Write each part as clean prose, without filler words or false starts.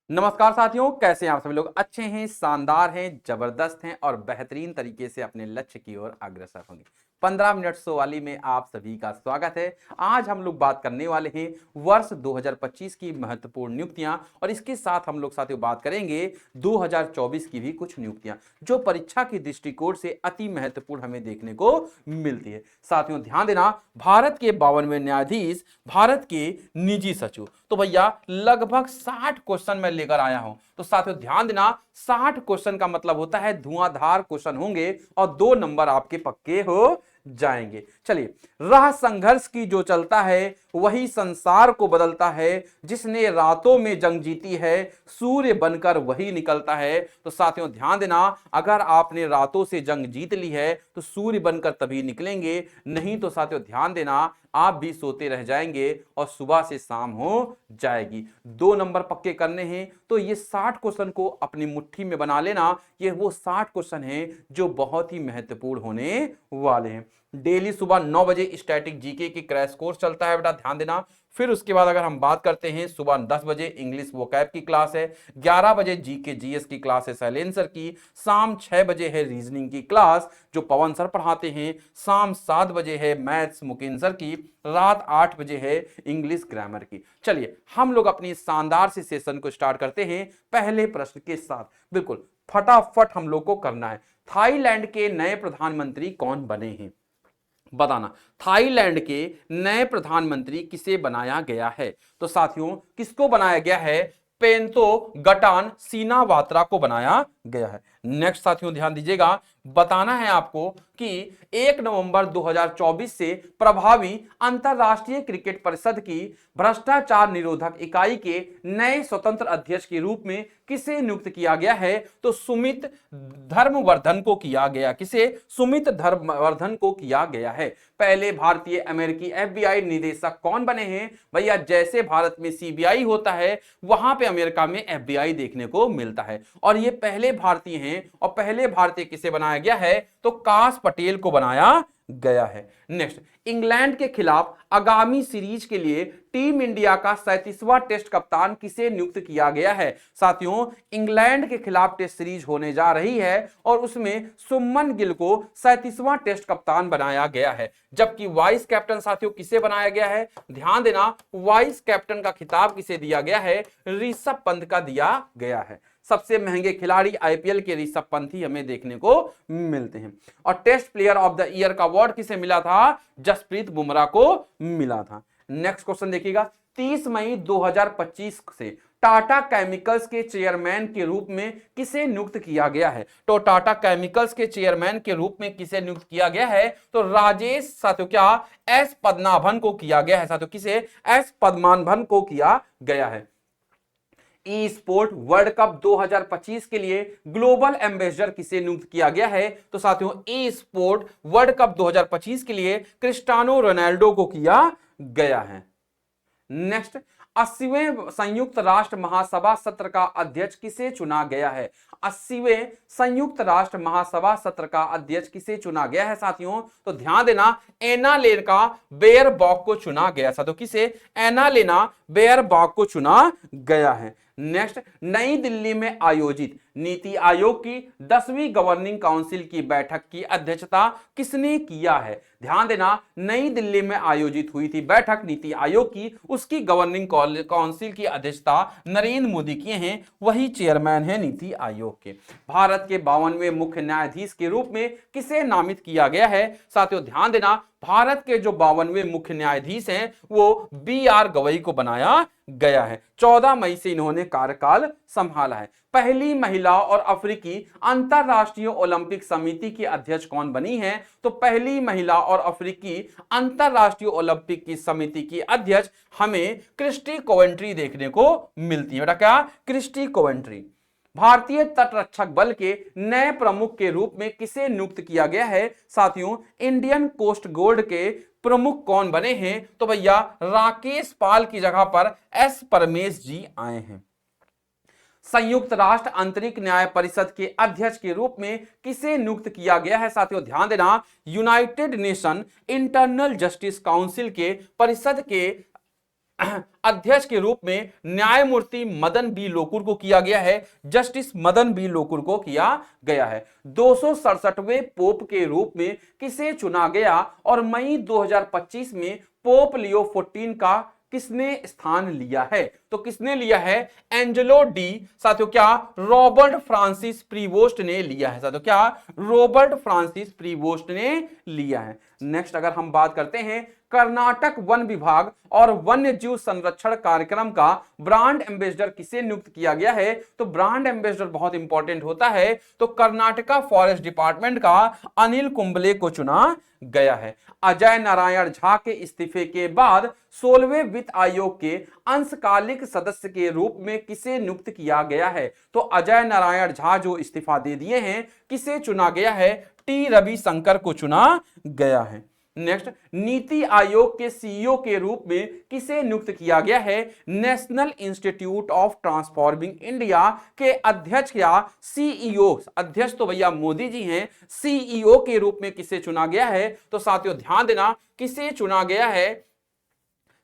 नमस्कार साथियों, कैसे हैं आप सभी लोग। अच्छे हैं, शानदार हैं, जबरदस्त हैं और बेहतरीन तरीके से अपने लक्ष्य की ओर अग्रसर होंगे। 15 मिनट सो वाली में आप सभी का स्वागत है। आज हम लोग बात करने वाले हैं वर्ष 2025 की महत्वपूर्ण नियुक्तियां और इसके साथ हम लोग साथियों बात करेंगे 2024 की भी कुछ नियुक्तियां जो परीक्षा की दृष्टिकोण से अति महत्वपूर्ण हमें देखने को मिलती है। साथियों ध्यान देना, भारत के 52वें न्यायाधीश, भारत के निजी सचिव, तो भैया लगभग 60 क्वेश्चन मैं लेकर आया हूं। तो साथियों ध्यान देना, 60 क्वेश्चन का मतलब होता है धुआंधार क्वेश्चन होंगे और 2 नंबर आपके पक्के हो जाएंगे। चलिए, राह संघर्ष की जो चलता है वही संसार को बदलता है, जिसने रातों में जंग जीती है सूर्य बनकर वही निकलता है। तो साथियों ध्यान देना, अगर आपने रातों से जंग जीत ली है तो सूर्य बनकर तभी निकलेंगे, नहीं तो साथियों ध्यान देना आप भी सोते रह जाएंगे और सुबह से शाम हो जाएगी। 2 नंबर पक्के करने हैं तो ये 60 क्वेश्चन को अपनी मुट्ठी में बना लेना। ये वो 60 क्वेश्चन हैं जो बहुत ही महत्वपूर्ण होने वाले हैं। डेली सुबह 9 बजे स्टैटिक जीके की क्रैश कोर्स चलता है बेटा, ध्यान देना। फिर उसके बाद अगर हम बात करते हैं, सुबह 10 बजे इंग्लिश वोकैब की क्लास है, 11 बजे जीके जीएस की क्लास है शैलेंद्र सर की, शाम 6 बजे है रीजनिंग की क्लास जो पवन सर पढ़ाते हैं, शाम 7 बजे है मैथ्स मुकिन सर की, रात 8 बजे है इंग्लिश ग्रामर की। चलिए हम लोग अपनी शानदार से सेशन को स्टार्ट करते हैं पहले प्रश्न के साथ। बिल्कुल फटाफट हम लोग को करना है। थाईलैंड के नए प्रधानमंत्री कौन बने हैं, बताना। थाईलैंड के नए प्रधानमंत्री किसे बनाया गया है? तो साथियों किसको बनाया गया है? पेंतो गटान सीनावात्रा को बनाया गया है। नेक्स्ट साथियों ध्यान दीजिएगा, बताना है आपको कि 1 नवंबर 2024 से प्रभावी अंतरराष्ट्रीय क्रिकेट परिषद की भ्रष्टाचार निरोधक इकाई के नए स्वतंत्र अध्यक्ष के रूप में किसे नियुक्त किया गया है? तो सुमित धर्मवर्धन को किया गया। किसे? सुमित धर्मवर्धन को किया गया है। पहले भारतीय अमेरिकी एफबीआई निदेशक कौन बने हैं? भैया जैसे भारत में सीबीआई होता है वहां पे अमेरिका में एफबीआई देखने को मिलता है और ये पहले भारतीय हैं। और पहले भारतीय किसे बनाया गया है? तो काश पटेल को बनाया गया है। नेक्स्ट, इंग्लैंड के खिलाफ आगामी सीरीज के लिए टीम इंडिया का 37वां टेस्ट कप्तान किसे नियुक्त किया गया है? साथियों इंग्लैंड के खिलाफ टेस्ट सीरीज होने जा रही है और उसमें सुमन गिल को 37वां टेस्ट कप्तान बनाया गया है, जबकि वाइस कैप्टन साथियों किसे बनाया गया है? ध्यान देना, वाइस कैप्टन का खिताब किसे दिया गया है? ऋषभ पंत का दिया गया है। सबसे महंगे खिलाड़ी आईपीएल के ऋषभ पंत ही हमें देखने को मिलते हैं। और test player of the year का अवार्ड किसे मिला था? जसप्रीत बुमराह को मिला था। नेक्स्ट क्वेश्चन देखिएगा, 30 मई 2025 से टाटा केमिकल्स के चेयरमैन के रूप में किसे नियुक्त किया गया है? तो टाटा केमिकल्स के चेयरमैन के रूप में किसे नियुक्त किया गया है? तो राजेश साथियों क्या एस पद्मनाभन को किया गया है। साथियों किसे? एस पद्मनाभन को किया गया है। ई स्पोर्ट वर्ल्ड कप 2025 के लिए ग्लोबल एम्बेसडर किसे नियुक्त किया गया है? तो साथियों ई स्पोर्ट वर्ल्ड कप 2025 के लिए क्रिस्टियानो रोनाल्डो को किया गया है। नेक्स्ट, 80वें संयुक्त राष्ट्र महासभा सत्र का अध्यक्ष किसे चुना गया है? 80वें संयुक्त राष्ट्र महासभा सत्र का अध्यक्ष किसे चुना गया है साथियों? तो ध्यान देना, एनालेना बेयरबॉक को चुना गया। साथियों किसे? एनालेना बेयरबॉक को चुना गया है। नेक्स्ट, नई दिल्ली में आयोजित नीति आयोग की 10वीं गवर्निंग काउंसिल की बैठक की अध्यक्षता किसने किया है? ध्यान देना, नई दिल्ली में आयोजित हुई थी बैठक नीति आयोग की, उसकी गवर्निंग काउंसिल की अध्यक्षता नरेंद्र मोदी किए हैं, वही चेयरमैन है नीति आयोग के। भारत के 52वें मुख्य न्यायाधीश के रूप में किसे नामित किया गया है? साथियों ध्यान देना, भारत के जो 52वें मुख्य न्यायाधीश हैं वो बी.आर. गवई को बनाया गया है। 14 मई से इन्होंने कार्यकाल संभाला है। पहली महिला और अफ्रीकी अंतरराष्ट्रीय ओलंपिक समिति की अध्यक्ष कौन बनी है? तो पहली महिला और अफ्रीकी अंतरराष्ट्रीय ओलंपिक की समिति की अध्यक्ष हमें क्रिस्टी कोवेंट्री देखने को मिलती है। बेटा क्या? Christie Coventry. भारतीय तटरक्षक बल के नए प्रमुख के रूप में किसे नियुक्त किया गया है? साथियों इंडियन कोस्ट गार्ड के प्रमुख कौन बने हैं? तो भैया राकेश पाल की जगह पर एस परमेश जी आए हैं। संयुक्त राष्ट्र आंतरिक न्याय परिषद के अध्यक्ष के रूप में किसे नियुक्त किया गया है? साथियों ध्यान देना, United nation internal justice council के परिषद के अध्यक्ष के रूप में न्यायमूर्ति मदन बी लोकुर को किया गया है, जस्टिस मदन बी लोकुर को किया गया है। 267वें पोप के रूप में किसे चुना गया और मई 2025 में पोप लियो 14 का किसने स्थान लिया है? तो किसने लिया है? एंजेलो डी, साथियों क्या रॉबर्ट फ्रांसिस प्रीवोस्ट ने लिया है। साथियों क्या रॉबर्ट फ्रांसिस प्रीवोस्ट ने लिया है। नेक्स्ट अगर हम बात करते हैं कर्नाटक वन विभाग और वन्य जीव संरक्षण कार्यक्रम का ब्रांड एम्बेसडर किसे नियुक्त किया गया है? तो ब्रांड एम्बेसडर बहुत इंपॉर्टेंट होता है, तो कर्नाटका फॉरेस्ट डिपार्टमेंट का अनिल कुंबले को चुना गया है। अजय नारायण झा के इस्तीफे के बाद 16वें वित्त आयोग के अंशकालिक सदस्य के रूप में किसे नियुक्त किया गया है? तो अजय नारायण झा जो इस्तीफा दे दिए हैं, किसे चुना गया है? टी रविशंकर को चुना गया है। नेक्स्ट, नीति आयोग के सीईओ के रूप में किसे नियुक्त किया गया है? National institute of transforming India के अध्यक्ष या सीईओ, अध्यक्ष तो भैया मोदी जी हैं, सीईओ के रूप में किसे चुना गया है? तो साथियों ध्यान देना, किसे चुना गया है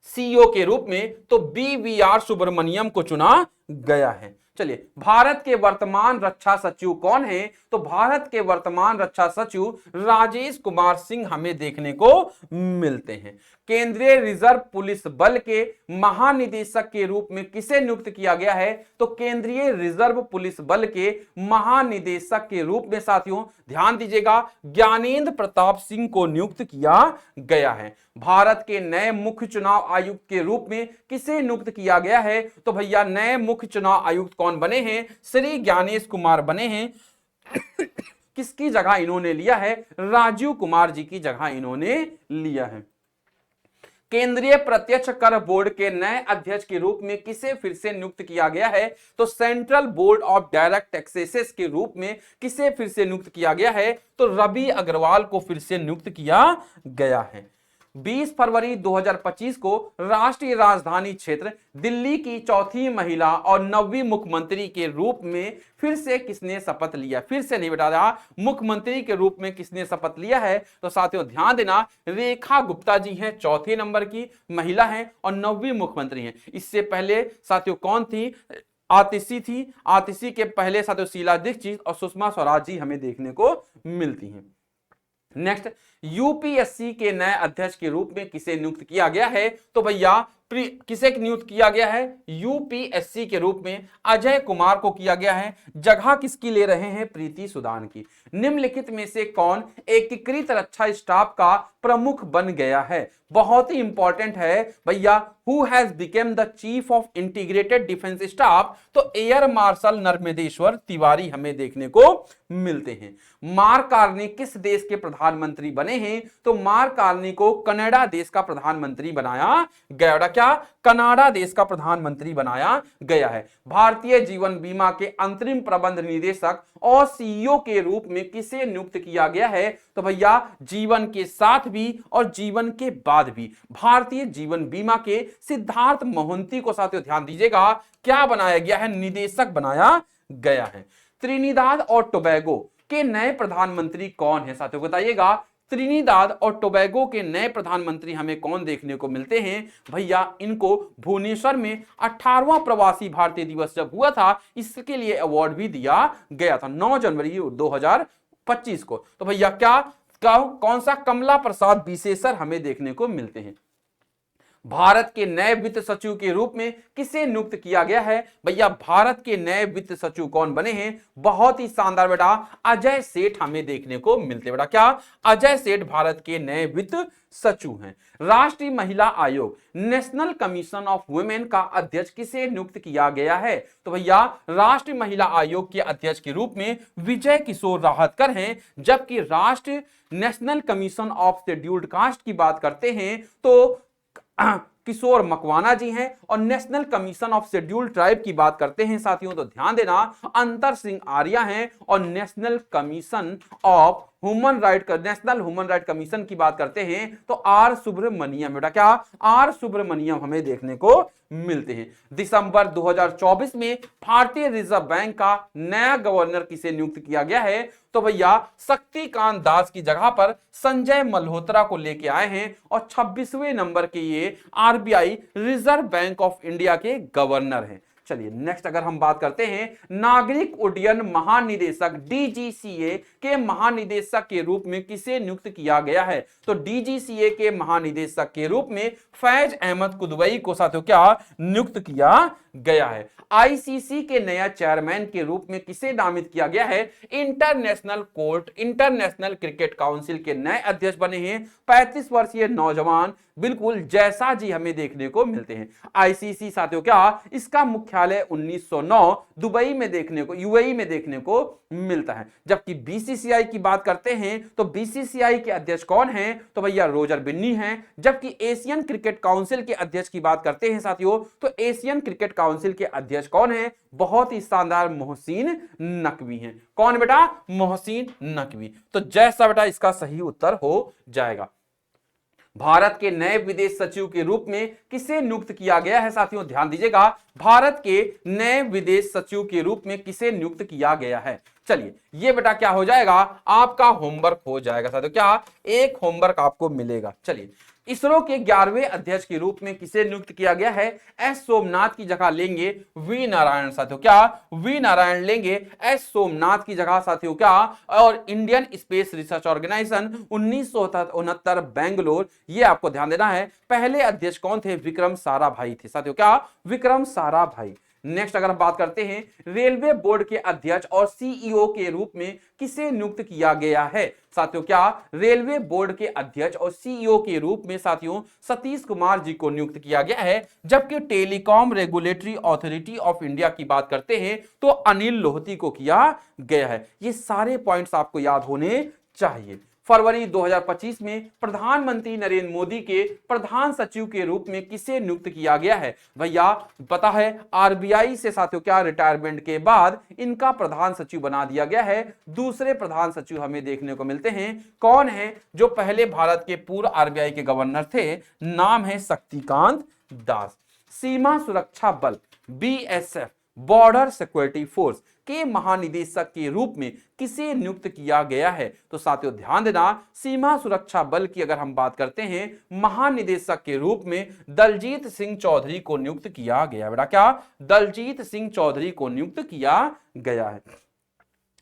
सीईओ के रूप में? तो बीवीआर सुब्रमण्यम को चुना गया है। चलिए, भारत के वर्तमान रक्षा सचिव कौन है? तो भारत के वर्तमान रक्षा सचिव राजेश कुमार सिंह हमें देखने को मिलते हैं। केंद्रीय रिजर्व पुलिस बल के महानिदेशक के रूप में किसे नियुक्त किया गया है? तो केंद्रीय रिजर्व पुलिस बल के महानिदेशक के रूप में साथियों ध्यान दीजिएगा ज्ञानेंद्र प्रताप सिंह को नियुक्त किया गया है। भारत के नए मुख्य चुनाव आयुक्त के रूप में किसे नियुक्त किया गया है? तो भैया नए मुख्य चुनाव आयुक्त कौन बने हैं? श्री ज्ञानेश कुमार बने हैं। किसकी जगह इन्होंने लिया है? राजीव कुमार जी की जगह इन्होंने लिया है। केंद्रीय प्रत्यक्ष कर बोर्ड के नए अध्यक्ष के रूप में किसे फिर से नियुक्त किया गया है? तो central board of direct taxes के रूप में किसे फिर से नियुक्त किया गया है? तो रवि अग्रवाल को फिर से नियुक्त किया गया है। 20 फरवरी 2025 को राष्ट्रीय राजधानी क्षेत्र दिल्ली की चौथी महिला और 9वीं मुख्यमंत्री के रूप में फिर से किसने शपथ लिया? फिर से नहीं बता रहा, मुख्यमंत्री के रूप में किसने शपथ लिया है? तो साथियों ध्यान देना, रेखा गुप्ता जी हैं, चौथे नंबर की महिला हैं और 9वीं मुख्यमंत्री हैं। इससे पहले साथियों कौन थी? आतिशी थी। आतिशी के पहले साथियों शीला दीक्षित और सुषमा स्वराज जी हमें देखने को मिलती हैं। नेक्स्ट, यूपीएससी के नए अध्यक्ष के रूप में किसे नियुक्त किया गया है? तो भैया किसे नियुक्त किया गया है? यूपीएससी के रूप में अजय कुमार को किया गया है। जगह किसकी ले रहे हैं? प्रीति सुदान की। निम्नलिखित में से कौन एकीकृत रक्षा स्टाफ का प्रमुख बन गया है? बहुत ही इंपॉर्टेंट है भैया, who has became the chief of integrated defence staff? तो एयर मार्शल नर्मदेश्वर तिवारी हमें देखने को मिलते हैं। मार्क कार्नी किस देश के प्रधानमंत्री बने हैं? तो मार्क कार्नी को कनाडा देश का प्रधानमंत्री बनाया गया। क्या? कनाडा देश का प्रधानमंत्री बनाया गया है। भारतीय जीवन बीमा के अंतरिम प्रबंध निदेशक और सीईओ के रूप में किसे नियुक्त किया गया है? तो भैया जीवन के साथ भी और जीवन के बाद भी भारतीय जीवन बीमा के सिद्धार्थ मोहंती को साथियों ध्यान दीजिएगा क्या बनाया गया है? निदेशक बनाया गया है। त्रिनिदाद और टोबैगो के नए प्रधानमंत्री कौन है? साथियों बताइएगा, त्रिनिदाद और टोबैगो के नए प्रधानमंत्री हमें कौन देखने को मिलते हैं? भैया इनको भुवनेश्वर में 18वां प्रवासी भारतीय दिवस जब हुआ था, इसके लिए अवार्ड भी दिया गया था 9 जनवरी 2025 को। तो भैया क्या कौन सा? कमला प्रसाद बिसेसर हमें देखने को मिलते हैं। भारत के नए वित्त सचिव के रूप में किसे नियुक्त किया गया है? भैया भारत के नए वित्त सचिव कौन बने हैं? बहुत ही शानदार बेटा, अजय सेठ हमें देखने को मिलते। बेटा क्या? अजय सेठ भारत के नए वित्त सचिव हैं। राष्ट्रीय महिला आयोग नेशनल कमीशन ऑफ वुमेन का अध्यक्ष किसे नियुक्त किया गया है? तो भैया राष्ट्रीय महिला आयोग के अध्यक्ष के रूप में विजय किशोर राहतकर हैं। जबकि राष्ट्रीय national commission of scheduled caste की बात करते हैं तो किशोर मकवाना जी हैं। और national commission of scheduled tribe की बात करते हैं साथियों तो ध्यान देना, अंतर सिंह आर्या हैं। और national commission of human right का नेशनल ह्यूमन राइट कमीशन की बात करते हैं तो आर सुब्रमण्यम, बेटा क्या आर सुब्रमण्यम हमें देखने को मिलते हैं। दिसंबर 2024 में भारतीय रिजर्व बैंक का नया गवर्नर किसे नियुक्त किया गया है? तो भैया शक्तिकांत दास की जगह पर संजय मल्होत्रा को लेके आए हैं और 26वें नंबर के ये RBI reserve bank of India के गवर्नर हैं। चलिए नेक्स्ट अगर हम बात करते हैं नागरिक उड्डयन महानिदेशक डीजीसीए के महानिदेशक के रूप में किसे नियुक्त किया गया है? तो डीजीसीए के महानिदेशक के रूप में फैज अहमद कुदवई को साथियों क्या नियुक्त किया गया है। आईसीसी के नया चेयरमैन के रूप में किसे नामित किया गया है? International court international cricket council के नए अध्यक्ष बने हैं 35 वर्षीय नौजवान बिल्कुल जैसा जी हमें देखने को मिलते हैं। आईसीसी साथियों क्या इसका मुख्यालय 1909 दुबई में देखने को यूएई में देखने को मिलता है। जबकि बीसीसीआई की बात करते हैं तो बीसीसीआई के अध्यक्ष कौन हैं? तो भैया रोजर बिन्नी हैं। जबकि एशियन क्रिकेट काउंसिल के अध्यक्ष की बात करते हैं साथियों तो एशियन क्रिकेट काउंसिल के अध्यक्ष कौन है? बहुत ही शानदार मोहसिन नकवी हैं। कौन बेटा? मोहसिन नकवी। तो जैसा बेटा इसका सही उत्तर हो जाएगा। भारत के नए विदेश सचिव के रूप में किसे नियुक्त किया गया है? साथियों ध्यान दीजिएगा, भारत के नए विदेश सचिव के रूप में किसे नियुक्त किया गया है? चलिए ये बेटा क्या हो जाएगा? आपका होमवर्क हो जाएगा साथियों, क्या एक होमवर्क आपको मिलेगा। चलिए इसरो के 11वें अध्यक्ष के रूप में किसे नियुक्त किया गया है? एस सोमनाथ की जगह लेंगे वी नारायण साथियों, क्या वी नारायण लेंगे एस सोमनाथ की जगह साथियों क्या। और Indian Space Research Organisation 1969 Bangalore, ये आपको ध्यान देना है। पहले अध्यक्ष कौन थे? विक्रम साराभाई थे साथियों, क्या विक्रम साराभाई। नेक्स्ट अगर हम बात करते हैं रेलवे बोर्ड के अध्यक्ष और सीईओ के रूप में किसे नियुक्त किया गया है? साथियों क्या रेलवे बोर्ड के अध्यक्ष और सीईओ के रूप में साथियों सतीश कुमार जी को नियुक्त किया गया है। जबकि telecom regulatory authority of India की बात करते हैं तो अनिल लोहती को किया गया है। ये सारे पॉइंट्स आपको याद होने चाहिए। फरवरी 2025 में प्रधानमंत्री नरेंद्र मोदी के प्रधान सचिव के रूप में किसे नियुक्त किया गया है? भैया पता है आरबीआई से साथियों क्या रिटायरमेंट के बाद इनका प्रधान सचिव बना दिया गया है। दूसरे प्रधान सचिव हमें देखने को मिलते हैं। कौन है? जो पहले भारत के पूर्व आरबीआई के गवर्नर थे, नाम है शक्तिकांत दास। सीमा सुरक्षा बल बीएसएफ बॉर्डर सिक्योरिटी फोर्स के महानिदेशक के रूप में किसे नियुक्त किया गया है? तो साथियों ध्यान देना, सीमा सुरक्षा बल की अगर हम बात करते हैं महानिदेशक के रूप में दलजीत सिंह चौधरी को नियुक्त किया गया। बेटा क्या दलजीत सिंह चौधरी को नियुक्त किया गया है।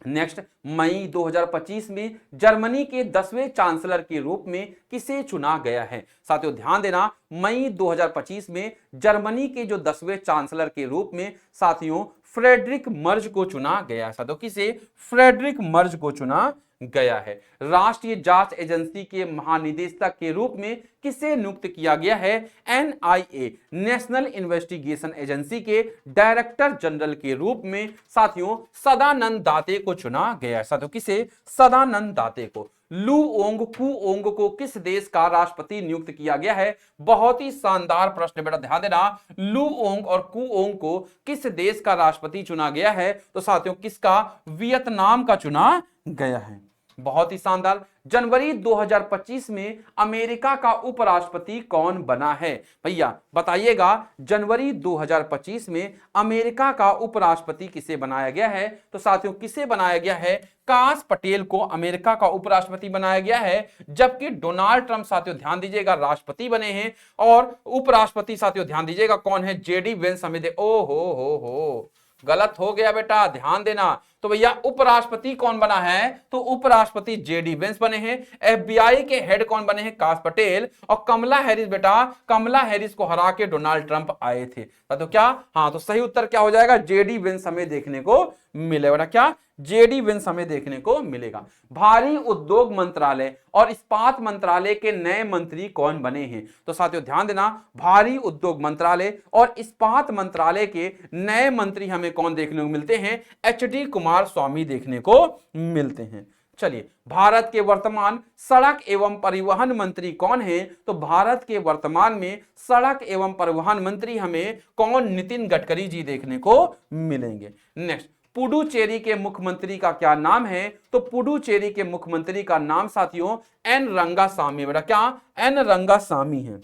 नेक्स्ट मई 2025 में जर्मनी के 10वें चांसलर के रूप में किसे चुना गया है? साथियों ध्यान देना, मई 2025 में जर्मनी के जो 10वें चांसलर के रूप में साथियों फ्रेडरिक मर्ज को चुना गया है। साथियों किसे? फ्रेडरिक मर्ज को चुना गया है। राष्ट्रीय जांच एजेंसी के महानिदेशक के रूप में किसे नियुक्त किया गया है? एनआईए नेशनल इन्वेस्टिगेशन एजेंसी के डायरेक्टर जनरल के रूप में साथियों सदानंद दाते को चुना गया है। साथियों किसे? सदानंद दाते को। लू ओंग कु ओंग को किस देश का राष्ट्रपति नियुक्त किया गया है? बहुत ही शानदार प्रश्न बेटा, ध्यान देना। लू ओंग और कु ओंग को किस देश का राष्ट्रपति चुना गया है? तो साथियों किसका? वियतनाम का चुना गया है। बहुत ही शानदार। जनवरी 2025 में अमेरिका का उपराष्ट्रपति कौन बना है? भैया बताइएगा, जनवरी 2025 में अमेरिका का उपराष्ट्रपति किसे बनाया गया है? तो साथियों किसे बनाया गया है? काश पटेल को अमेरिका का उपराष्ट्रपति बनाया गया है। जबकि डोनाल्ड ट्रंप साथियों ध्यान दीजिएगा राष्ट्रपति बने हैं और उपराष्ट्रपति साथियों ध्यान दीजिएगा कौन है? जेडी वेंस हमें दे। ओ हो गलत हो गया बेटा, ध्यान देना। तो भैया उपराष्ट्रपति कौन बना है? तो उपराष्ट्रपति जेडी वेंस बने हैं। एफबीआई के हेड कौन बने हैं? काश पटेल। और कमला हैरिस बेटा, कमला हैरिस को हरा के डोनाल्ड ट्रंप आए थे। तो क्या? हाँ, तो सही उत्तर क्या हो जाएगा? जेडी वेंस हमें देखने को मिलेगा। बेटा क्या? जेडी वेंस हमें देखने को मिलेगा। भारी उद्योग मंत्रालय और इस्पात मंत्रालय के नए मंत्री कौन बने हैं? तो साथियों ध्यान देना, भारी उद्योग मंत्रालय और इस्पात मंत्रालय के नए मंत्री हमें कौन देखने को मिलते हैं? एचडी कुमार स्वामी देखने को मिलते हैं। चलिए भारत के वर्तमान सड़क एवं परिवहन मंत्री कौन है? तो भारत के वर्तमान में सड़क एवं परिवहन मंत्री हमें कौन? नितिन गडकरी जी देखने को मिलेंगे। नेक्स्ट पुडुचेरी के मुख्यमंत्री का क्या नाम है? तो पुडुचेरी के मुख्यमंत्री का नाम साथियों एन रंगासामी। बेटा क्या? एन रंगासामी है।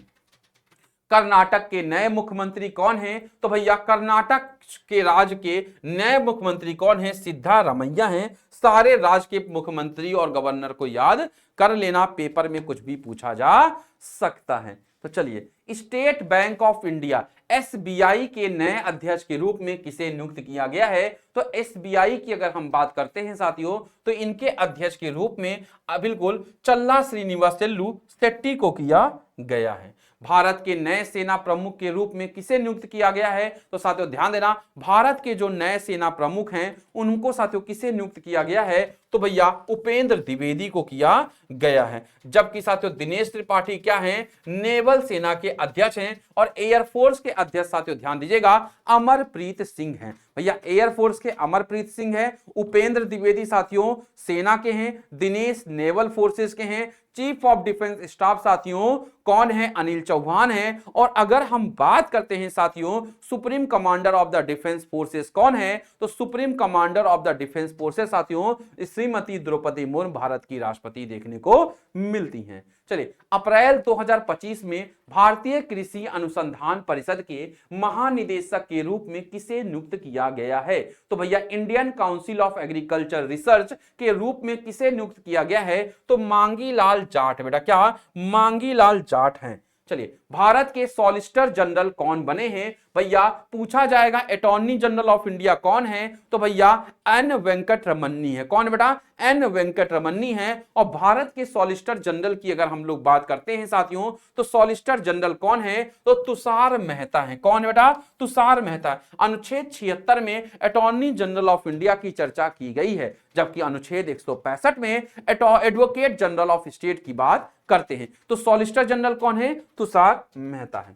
कर्नाटक के नए मुख्यमंत्री कौन हैं? तो भैया कर्नाटक के राज्य के नए मुख्यमंत्री कौन हैं? सिद्धारमैया हैं। सारे राज्य के मुख्यमंत्री और गवर्नर को याद कर लेना, पेपर में कुछ भी पूछा जा सकता है। तो चलिए, state bank of India SBI के नए अध्यक्ष के रूप में किसे नियुक्त किया गया है? तो एसबीआई की अगर हम बात करते हैं साथियों, तो इनके अध्यक्ष के रूप में बिल्कुल चल्ला श्रीनिवासेल्लू शेट्टी को किया गया है। भारत के नए सेना प्रमुख के रूप में किसे नियुक्त किया गया है? तो साथियों ध्यान देना, भारत के जो नए सेना प्रमुख हैं उनको साथियों किसे नियुक्त किया गया है? तो भैया उपेंद्र द्विवेदी को किया गया है। जबकि साथियों दिनेश त्रिपाठी क्या हैं? नेवल सेना के अध्यक्ष हैं। और एयरफोर्स के अध्यक्ष साथियों ध्यान दीजिएगा अमरप्रीत सिंह हैं। भैया एयरफोर्स के अमरप्रीत सिंह है, उपेंद्र द्विवेदी साथियों सेना के हैं, दिनेश नेवल फोर्सेस के हैं, चीफ ऑफ डिफेंस स्टाफ साथियों कौन है? अनिल चौहान है। और अगर हम बात करते हैं साथियों supreme commander of the defence forces कौन है? तो supreme commander of the defence forces साथियों श्रीमती द्रौपदी मुर्मू भारत की राष्ट्रपति देखने को मिलती हैं। चलिए, अप्रैल 2025 में भारतीय कृषि अनुसंधान परिषद के महानिदेशक के रूप में किसे नियुक्त किया गया है? तो भैया Indian council of agriculture research के रूप में किसे नियुक्त किया गया है? तो मांगी लाल जाट। बेटा क्या? मांगी लाल जाट हैं। चलिए, भारत के सॉलिसिटर जनरल कौन बने हैं? भैया पूछा जाएगा अटॉर्नी जनरल ऑफ इंडिया कौन है? तो भैया एन वेंकट रमन्नी है। कौन बेटा? एन वेंकट रमन्नी है। और भारत के सॉलिसिटर जनरल की अगर हम लोग बात करते हैं साथियों, तो सॉलिसिटर जनरल कौन है? तो तुषार मेहता है। कौन है बेटा? तुषार मेहता। अनुच्छेद 76 में अटॉर्नी जनरल ऑफ इंडिया की चर्चा की गई है, जबकि अनुच्छेद 165 में एडवोकेट जनरल ऑफ स्टेट की बात करते हैं। तो सॉलिसिटर जनरल कौन है? तुषार मेहता है।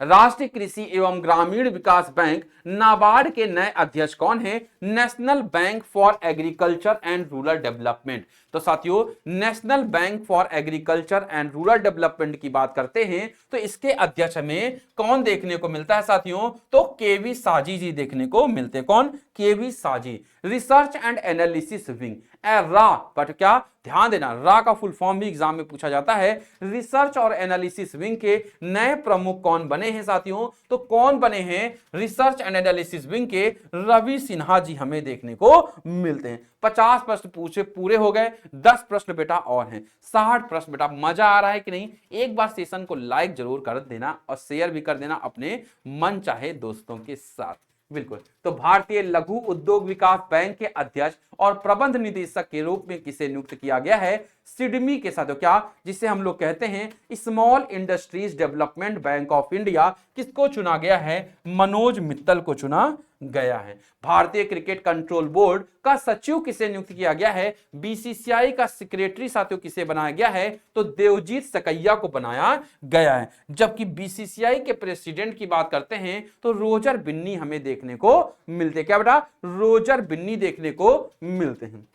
राष्ट्रीय कृषि एवं ग्रामीण विकास बैंक नाबार्ड के नए अध्यक्ष कौन है? National bank for agriculture and rural development. तो साथियों national bank for agriculture and rural development की बात करते हैं तो इसके अध्यक्ष में कौन देखने को मिलता है साथियों? तो केवी साजी जी देखने को मिलते हैं। कौन? केवी साजी। रिसर्च एंड एनालिसिस विंग रा, बट क्या ध्यान देना, रा का फुल फॉर्म भी एग्जाम में पूछा जाता है। रिसर्च और एनालिसिस विंग के नए प्रमुख कौन बने हैं साथियों? तो कौन बने हैं? रिसर्च एंड एनालिसिस विंग के रवि सिन्हा जी हमें देखने को मिलते हैं। 50 प्रश्न पूछे पूरे हो गए, 10 प्रश्न बेटा और हैं, 60 प्रश्न। बेटा मजा आ रहा है कि नहीं? एक बार सेशन को लाइक जरूर कर देना और शेयर भी कर देना अपने मन चाहे दोस्तों के साथ। बिल्कुल। तो भारतीय लघु उद्योग विकास बैंक के अध्यक्ष और प्रबंध निदेशक के रूप में किसे नियुक्त किया गया है? सिडमी के साथ, क्या जिसे हम लोग कहते हैं small industries development bank of India, किसको चुना गया है? मनोज मित्तल को चुना गया है। भारतीय क्रिकेट कंट्रोल बोर्ड का सचिव किसे नियुक्त किया गया है? बीसीसीआई का सेक्रेटरी साथियों किसे बनाया गया है? तो देवजीत सकैया को बनाया गया है। जबकि बीसीसीआई के प्रेसिडेंट की बात करते हैं तो रोजर बिन्नी हमें देखने को मिलते। क्या बेटा? रोजर बिन्नी देखने को मिलते हैं।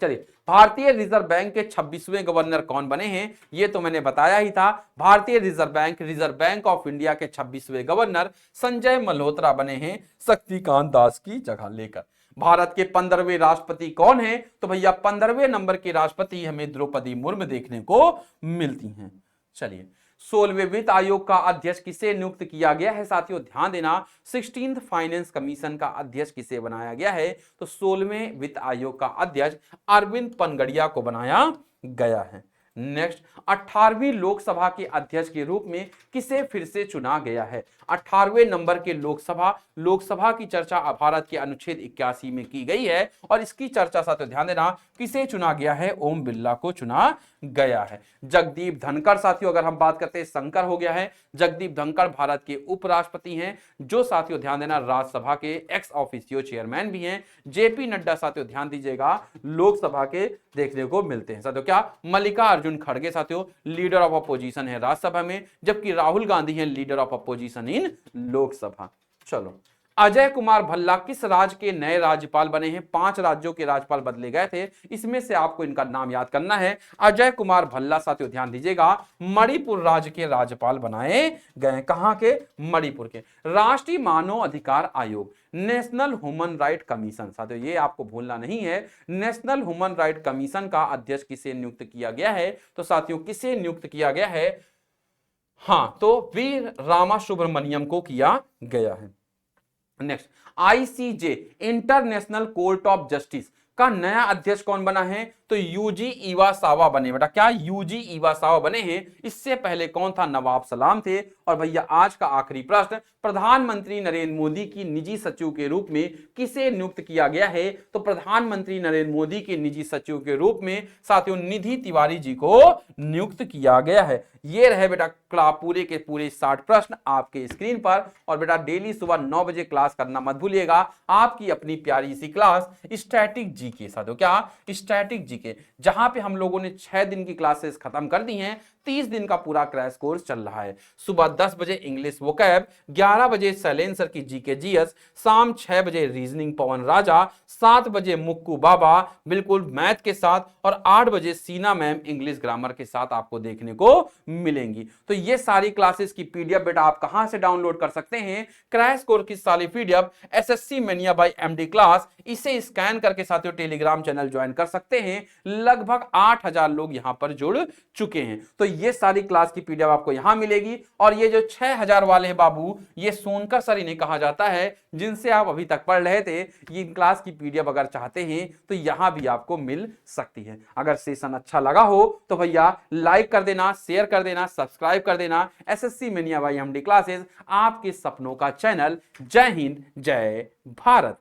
चलिए, भारतीय रिजर्व बैंक के 26वें गवर्नर कौन बने हैं? ये तो मैंने बताया ही था। भारतीय रिजर्व बैंक ऑफ इंडिया के 26वें गवर्नर संजय मल्होत्रा बने हैं शक्तिकांत दास की जगह लेकर। भारत के 15वें राष्ट्रपति कौन हैं? तो भैया 15वें नंबर के राष्ट्रपति हमें द्रौपदी मुर्मू देखने को मिलती हैं। चलिए, 16वें वित्त आयोग का अध्यक्ष किसे नियुक्त किया गया है साथियों? ध्यान देना, 16th फाइनेंस कमीशन का अध्यक्ष किसे बनाया गया है? तो 16वें वित्त आयोग का अध्यक्ष अरविंद पनगड़िया को बनाया गया है। नेक्स्ट, 18वीं लोकसभा के अध्यक्ष के रूप में किसे फिर से चुना गया है? 18वें नंबर के लोकसभा की चर्चा भारत के अनुच्छेद 81 में की गई है और इसकी चर्चा साथियों ध्यान देना किसे चुना गया है? ओम बिरला को चुना गया है। जगदीप धनखड़ साथियों अगर हम बात करते हैं शंकर हो गया है। जगदीप धनखड़ भारत के उपराष्ट्रपति हैं, जो साथियों ध्यान देना राज्यसभा के एक्स ऑफिशियो चेयरमैन भी हैं। जेपी नड्डा साथियों ध्यान दीजिएगा लोकसभा के देखने को मिलते हैं साथियों। क्या? मल्लिकार्जुन खड़गे साथियों लीडर ऑफ अपोजिशन है राज्यसभा में, जबकि राहुल गांधी हैं leader of opposition in Lok Sabha. चलो अजय कुमार भल्ला किस राज्य के नए राज्यपाल बने हैं? 5 राज्यों के राज्यपाल बदले गए थे, इसमें से आपको इनका नाम याद करना है। अजय कुमार भल्ला, साथियों ध्यान दीजिएगा, मणिपुर राज्य के राज्यपाल बनाए गए। कहां के? मणिपुर के। राष्ट्रीय मानव अधिकार आयोग, नेशनल ह्यूमन राइट कमीशन, साथियों ये आपको भूलना नहीं है। नेशनल ह्यूमन राइट कमीशन का अध्यक्ष किसे नियुक्त किया गया है? तो साथियों किसे नियुक्त किया गया है? हां, तो वी रामा सुब्रमण्यम को किया गया है। Next, ICJ, international court of justice का नया अध्यक्ष कौन बना है? तो यूजी इवासावा बने। बेटा क्या? यूजी इवासावा बने हैं। इससे पहले कौन था? नवाब सलाम थे। और भैया आज का आखिरी प्रश्न, प्रधानमंत्री नरेंद्र मोदी की निजी सचिव के रूप में किसे नियुक्त किया गया है? तो प्रधानमंत्री नरेंद्र मोदी के निजी सचिव के रूप में साथियों निधि तिवारी जी को नियुक्त किया गया है। ये रहे बेटा पूरे के पूरे 60 प्रश्न आपके स्क्रीन पर। और बेटा डेली सुबह 9 बजे क्लास करना मत भूलिएगा। आपकी अपनी प्यारी सी क्लास स्टैटिक जीके, साथियों क्या? स्टैटिक जीके, जहां पे हम लोगों ने 6 दिन की क्लासेस खत्म कर दी हैं। 30 दिन का पूरा क्रैश कोर्स चल रहा है। सुबह 10 बजे इंग्लिश वोकैब, 11 बजे सैलेंसर की जीके जीएस, शाम 6 बजे रीजनिंग पवन राजा, 7 बजे मुक्कू बाबा बिल्कुल मैथ के साथ, और 8 बजे सीना मैम इंग्लिश ग्रामर के साथ आपको देखने को मिलेंगी। तो ये सारी क्लासेस की पीडीएफ बेटा आप कहां से डाउनलोड कर सकते हैं? क्रैश कोर्स की सारी PDF SSC mania by MD class, इसे स्कैन करके साथियों टेलीग्राम चैनल ज्वाइन कर सकते हैं। लगभग 8000 लोग यहां पर जुड़ चुके हैं। तो ये सारी क्लास की पीडीएफ आपको यहां मिलेगी। और ये जो 6000 वाले हैं बाबू, ये सोनकर सर इन्हें कहा जाता है, जिनसे आप अभी तक पढ़ रहे थे। ये क्लास की पीडीएफ अगर चाहते हैं तो यहां भी आपको मिल सकती है। अगर सेशन अच्छा लगा हो तो भैया लाइक कर देना, शेयर कर देना, सब्सक्राइब कर देना। SSC mania by MD classes, आपके सपनों का चैनल। जय हिंद, जय भारत।